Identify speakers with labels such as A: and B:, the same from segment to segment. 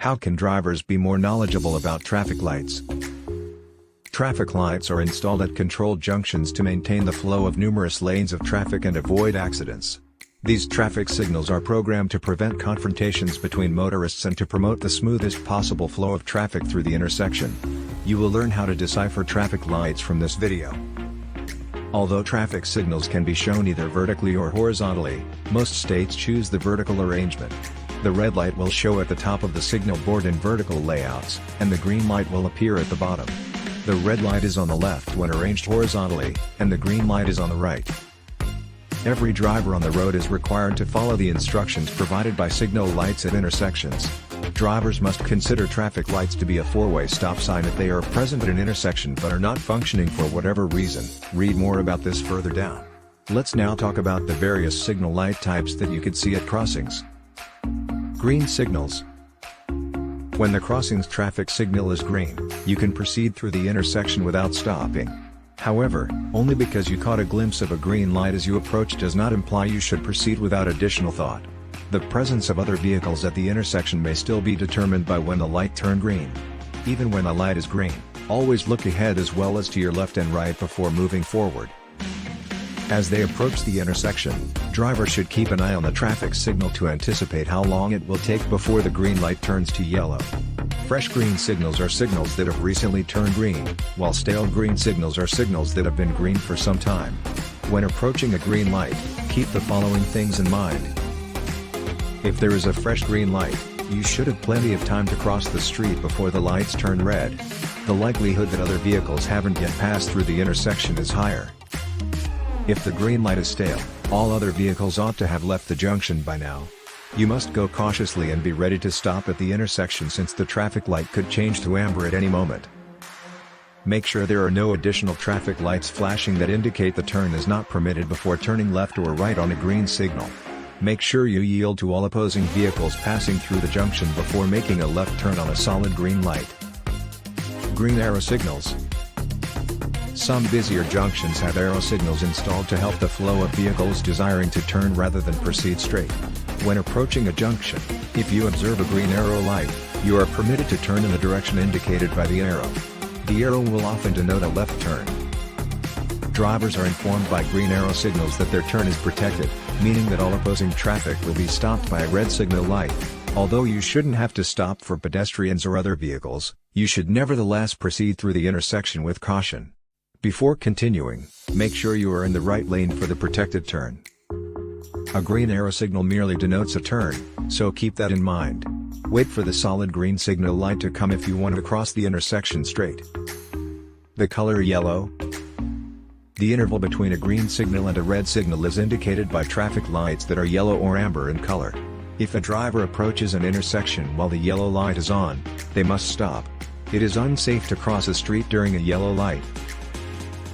A: How can drivers be more knowledgeable about traffic lights? Traffic lights are installed at controlled junctions to maintain the flow of numerous lanes of traffic and avoid accidents. These traffic signals are programmed to prevent confrontations between motorists and to promote the smoothest possible flow of traffic through the intersection. You will learn how to decipher traffic lights from this video. Although traffic signals can be shown either vertically or horizontally, most states choose the vertical arrangement. The red light will show at the top of the signal board in vertical layouts, and the green light will appear at the bottom. The red light is on the left when arranged horizontally, and the green light is on the right. Every driver on the road is required to follow the instructions provided by signal lights at intersections. Drivers must consider traffic lights to be a four-way stop sign if they are present at an intersection but are not functioning for whatever reason. Read more about this further down. Let's now talk about the various signal light types that you could see at crossings. Green signals. When the crossing's traffic signal is green, you can proceed through the intersection without stopping. However, only because you caught a glimpse of a green light as you approach does not imply you should proceed without additional thought. The presence of other vehicles at the intersection may still be determined by when the light turned green. Even when the light is green, always look ahead as well as to your left and right before moving forward. As they approach the intersection, drivers should keep an eye on the traffic signal to anticipate how long it will take before the green light turns to yellow. Fresh green signals are signals that have recently turned green, while stale green signals are signals that have been green for some time. When approaching a green light, keep the following things in mind. If there is a fresh green light, you should have plenty of time to cross the street before the lights turn red. The likelihood that other vehicles haven't yet passed through the intersection is higher. If the green light is stale, all other vehicles ought to have left the junction by now. You must go cautiously and be ready to stop at the intersection since the traffic light could change to amber at any moment. Make sure there are no additional traffic lights flashing that indicate the turn is not permitted before turning left or right on a green signal. Make sure you yield to all opposing vehicles passing through the junction before making a left turn on a solid green light. Green arrow signals. Some busier junctions have arrow signals installed to help the flow of vehicles desiring to turn rather than proceed straight. When approaching a junction, if you observe a green arrow light, you are permitted to turn in the direction indicated by the arrow. The arrow will often denote a left turn. Drivers are informed by green arrow signals that their turn is protected, meaning that all opposing traffic will be stopped by a red signal light. Although you shouldn't have to stop for pedestrians or other vehicles, you should nevertheless proceed through the intersection with caution. Before continuing, make sure you are in the right lane for the protected turn. A green arrow signal merely denotes a turn, so keep that in mind. Wait for the solid green signal light to come if you want to cross the intersection straight. The color yellow. The interval between a green signal and a red signal is indicated by traffic lights that are yellow or amber in color. If a driver approaches an intersection while the yellow light is on, they must stop. It is unsafe to cross a street during a yellow light.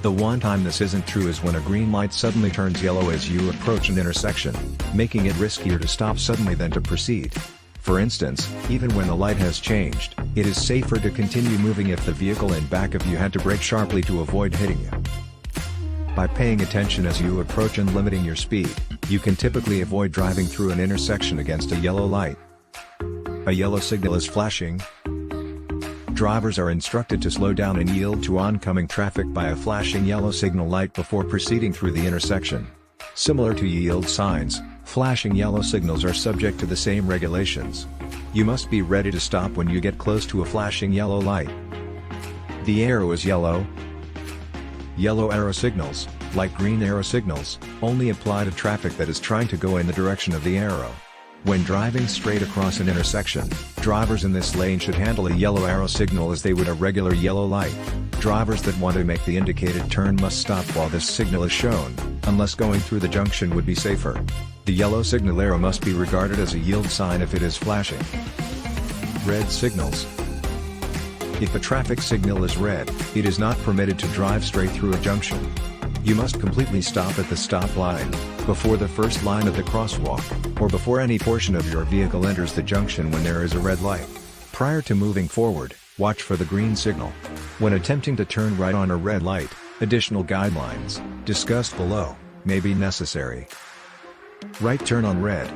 A: The one time this isn't true is when a green light suddenly turns yellow as you approach an intersection, making it riskier to stop suddenly than to proceed. For instance, even when the light has changed, it is safer to continue moving if the vehicle in back of you had to brake sharply to avoid hitting you. By paying attention as you approach and limiting your speed, you can typically avoid driving through an intersection against a yellow light. A yellow signal is flashing. Drivers are instructed to slow down and yield to oncoming traffic by a flashing yellow signal light before proceeding through the intersection. Similar to yield signs, flashing yellow signals are subject to the same regulations. You must be ready to stop when you get close to a flashing yellow light. The arrow is yellow. Yellow arrow signals, like green arrow signals, only apply to traffic that is trying to go in the direction of the arrow. When driving straight across an intersection, drivers in this lane should handle a yellow arrow signal as they would a regular yellow light. Drivers that want to make the indicated turn must stop while this signal is shown, unless going through the junction would be safer. The yellow signal arrow must be regarded as a yield sign if it is flashing. Red signals. If a traffic signal is red, it is not permitted to drive straight through a junction. You must completely stop at the stop line, before the first line of the crosswalk, or before any portion of your vehicle enters the junction when there is a red light. Prior to moving forward, watch for the green signal. When attempting to turn right on a red light, additional guidelines, discussed below, may be necessary. Right turn on red.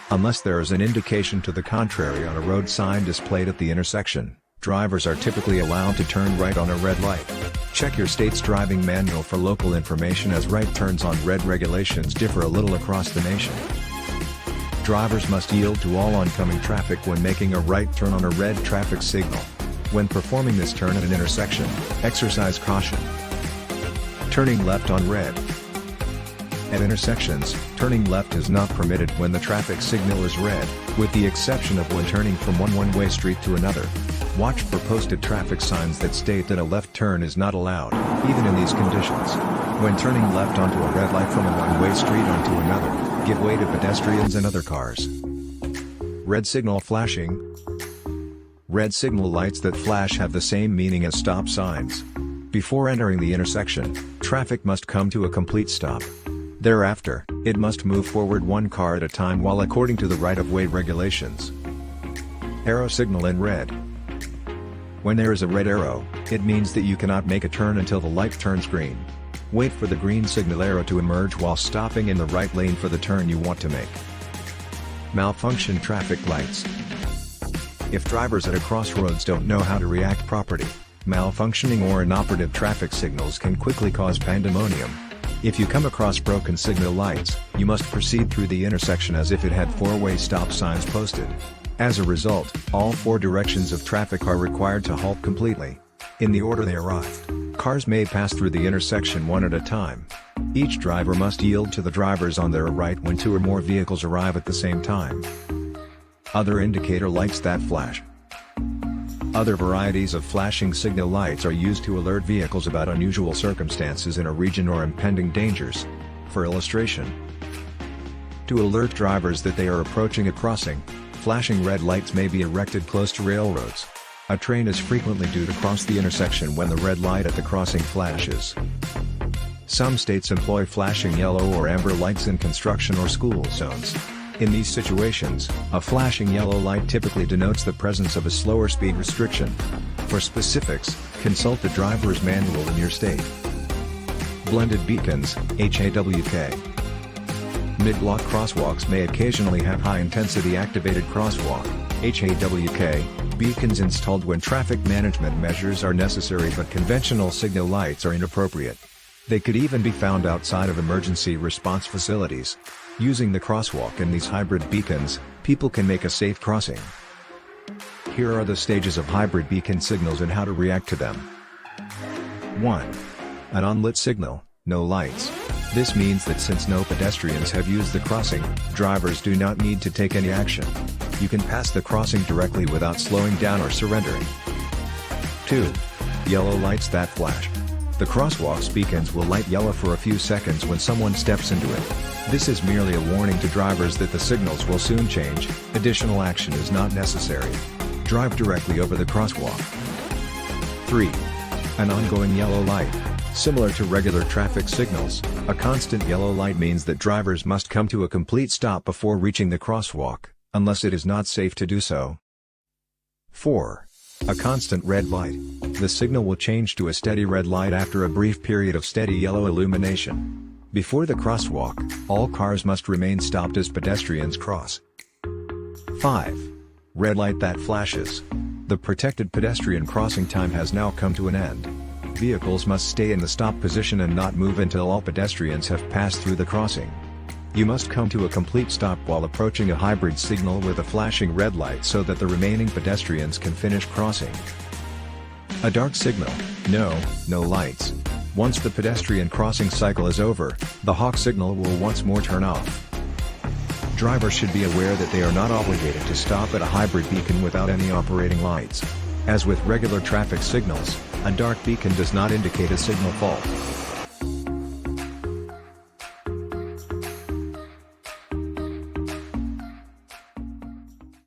A: Unless there is an indication to the contrary on a road sign displayed at the intersection, drivers are typically allowed to turn right on a red light. Check your state's driving manual for local information, as right turns on red regulations differ a little across the nation. Drivers must yield to all oncoming traffic when making a right turn on a red traffic signal. When performing this turn at an intersection, exercise caution. Turning left on red. At intersections, turning left is not permitted when the traffic signal is red, with the exception of when turning from one one-way street to another. Watch for posted traffic signs that state that a left turn is not allowed, even in these conditions. When turning left onto a red light from a one-way street onto another, give way to pedestrians and other cars. Red signal flashing. Red signal lights that flash have the same meaning as stop signs. Before entering the intersection, traffic must come to a complete stop. Thereafter, it must move forward one car at a time while according to the right-of-way regulations. Arrow signal in red. When there is a red arrow, it means that you cannot make a turn until the light turns green. Wait for the green signal arrow to emerge while stopping in the right lane for the turn you want to make. Malfunction traffic lights. If drivers at a crossroads don't know how to react properly, malfunctioning or inoperative traffic signals can quickly cause pandemonium. If you come across broken signal lights, you must proceed through the intersection as if it had four-way stop signs posted. As a result, all four directions of traffic are required to halt completely. In the order they arrived, cars may pass through the intersection one at a time. Each driver must yield to the drivers on their right when two or more vehicles arrive at the same time. Other indicator lights that flash. Other varieties of flashing signal lights are used to alert vehicles about unusual circumstances in a region or impending dangers. For illustration, to alert drivers that they are approaching a crossing, flashing red lights may be erected close to railroads. A train is frequently due to cross the intersection when the red light at the crossing flashes. Some states employ flashing yellow or amber lights in construction or school zones. In these situations, a flashing yellow light typically denotes the presence of a slower speed restriction. For specifics, consult the driver's manual in your state. Blended beacons, HAWK. Mid-block crosswalks may occasionally have high-intensity activated crosswalk, HAWK, beacons installed when traffic management measures are necessary but conventional signal lights are inappropriate. They could even be found outside of emergency response facilities. Using the crosswalk in these hybrid beacons, people can make a safe crossing. Here are the stages of hybrid beacon signals and how to react to them. 1. An unlit signal, no lights. This means that since no pedestrians have used the crossing, drivers do not need to take any action. You can pass the crossing directly without slowing down or surrendering. 2. Yellow lights that flash. The crosswalk's beacons will light yellow for a few seconds when someone steps into it. This is merely a warning to drivers that the signals will soon change. Additional action is not necessary. Drive directly over the crosswalk. 3. An ongoing yellow light. Similar to regular traffic signals, a constant yellow light means that drivers must come to a complete stop before reaching the crosswalk, unless it is not safe to do so. 4. A constant red light. The signal will change to a steady red light after a brief period of steady yellow illumination. Before the crosswalk, all cars must remain stopped as pedestrians cross. 5. Red light that flashes. The protected pedestrian crossing time has now come to an end. Vehicles must stay in the stop position and not move until all pedestrians have passed through the crossing. You must come to a complete stop while approaching a hybrid signal with a flashing red light so that the remaining pedestrians can finish crossing. A dark signal, no lights. Once the pedestrian crossing cycle is over, the hawk signal will once more turn off. Drivers should be aware that they are not obligated to stop at a hybrid beacon without any operating lights. As with regular traffic signals, a dark beacon does not indicate a signal fault.